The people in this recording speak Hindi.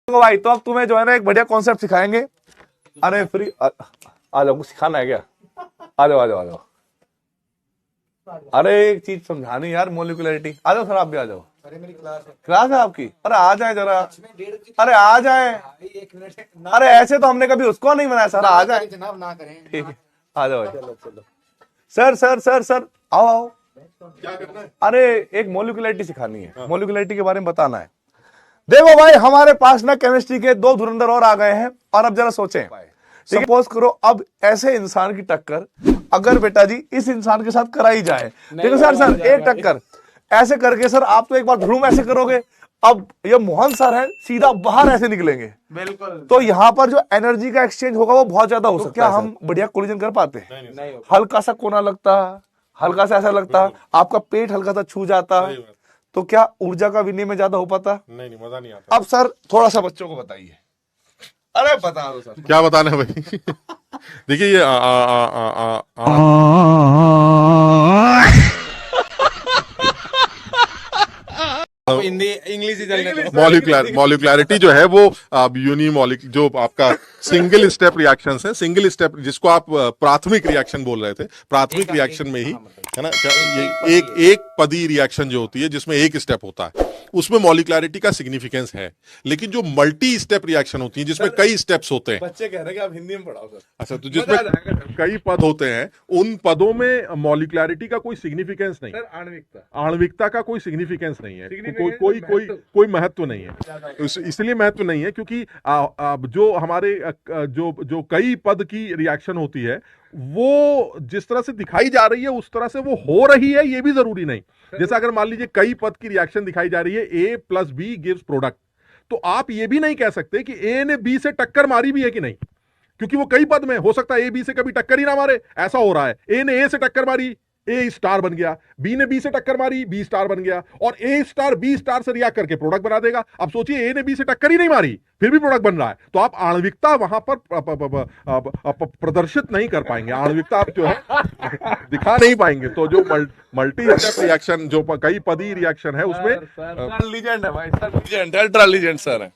देखो भाई, तो अब तुम्हें जो है ना एक बढ़िया कॉन्सेप्ट सिखाएंगे। अरे फ्री आ जाओ, कुछ सिखाना है क्या? आ जाओ आ जाओ आ जाओ। अरे एक चीज समझानी यार, मोलिकुलरिटी। आ जाओ सर, आप भी आ जाओ। अरे मेरी क्लास है आपकी? अरे आ जाए जरा। अरे आ जाए। एक मिनट। अरे ऐसे तो हमने कभी उसको नहीं बनाया सर, आ जाए। जनाब ना करें। ठीक है, आ जाओ। चलो सर सर सर सर आओ आओ। क्या करना है? अरे एक मोलिकुलरिटी सिखानी है, मोलिकुलरिटी के बारे में बताना है। देखो भाई, हमारे पास ना केमिस्ट्री के 2 धुरंधर और आ गए हैं। और अब जरा सोचें, सपोज करो अब ऐसे इंसान की टक्कर अगर बेटा जी इस इंसान के साथ कराई जाए। देखो सर एक टक्कर ऐसे करके सर आप तो एक बार धूम ऐसे करोगे, अब ये मोहन सर है सीधा बाहर ऐसे निकलेंगे। बिल्कुल। तो यहाँ पर जो एनर्जी का एक्सचेंज होगा वो बहुत ज्यादा हो सकता है। क्या हम बढ़िया कोलिजन कर पाते हैं? नहीं हल्का सा कोना लगता, हल्का सा ऐसा लगता, आपका पेट हल्का सा छू जाता, तो क्या ऊर्जा का विनिमय ज्यादा हो पाता? नहीं मजा नहीं आता। अब सर थोड़ा सा बच्चों को बताइए। अरे बता दो सर। क्या बताना है भाई? देखिए ये हिंदी इंग्लिश ही चलने दो। मॉलिक्युलरिटी जो है वो यूनिमॉलिक जो आपका सिंगल स्टेप रिएक्शंस है, सिंगल स्टेप जिसको आप प्राथमिक रिएक्शन बोल रहे थे, प्राथमिक रिएक्शन में ही है ना, ये एक पदी रिएक्शन जो होती है जिसमें एक स्टेप होता है, उसमें मॉलिक्युलरिटी का सिग्निफिकेंस है। लेकिन जो मल्टी स्टेप रिएक्शन होती है जिसमें कई स्टेप्स होते हैं, बच्चे कह रहे हैं कि आप हिंदी में पढ़ाओ सर। अच्छा, तो जिसमें कई पद होते हैं उन पदों में मॉलिक्युलरिटी का कोई सिग्निफिकेंस नहीं, आणविकता का कोई सिग्निफिकेंस नहीं है, कोई महत्व नहीं है। इसलिए महत्व नहीं है क्योंकि जो हमारे जो कई पद की रिएक्शन होती है वो जिस तरह से दिखाई जा रही है उस तरह से वो हो रही है, ये भी जरूरी नहीं। जैसे अगर मान लीजिए कई पद की रिएक्शन दिखाई जा रही है, ए प्लस बी गिव्स प्रोडक्ट, तो आप ये भी नहीं कह सकते कि ए ने बी से टक्कर मारी भी है कि नहीं, क्योंकि वो कई पद में हो सकता है ए बी से कभी टक्कर ही ना मारे। ऐसा हो रहा है, ए ने ए से टक्कर मारी, ए स्टार बन गया, बी ने बी से टक्कर मारी, बी स्टार बन गया, और ए स्टार बी स्टार से रिएक्ट करके प्रोडक्ट बना देगा। अब सोचिए ए ने बी से टक्कर ही नहीं मारी फिर भी प्रोडक्ट बन रहा है, तो आप आणविकता वहां पर प्रदर्शित नहीं कर पाएंगे, आणविकता आप जो है दिखा नहीं पाएंगे। तो जो मल्टी स्टेप रिएक्शन जो कई पदी रिएक्शन है उसमें लीजेंड है भाई, सर लीजेंड है, अल्ट्रा लीजेंड सर है।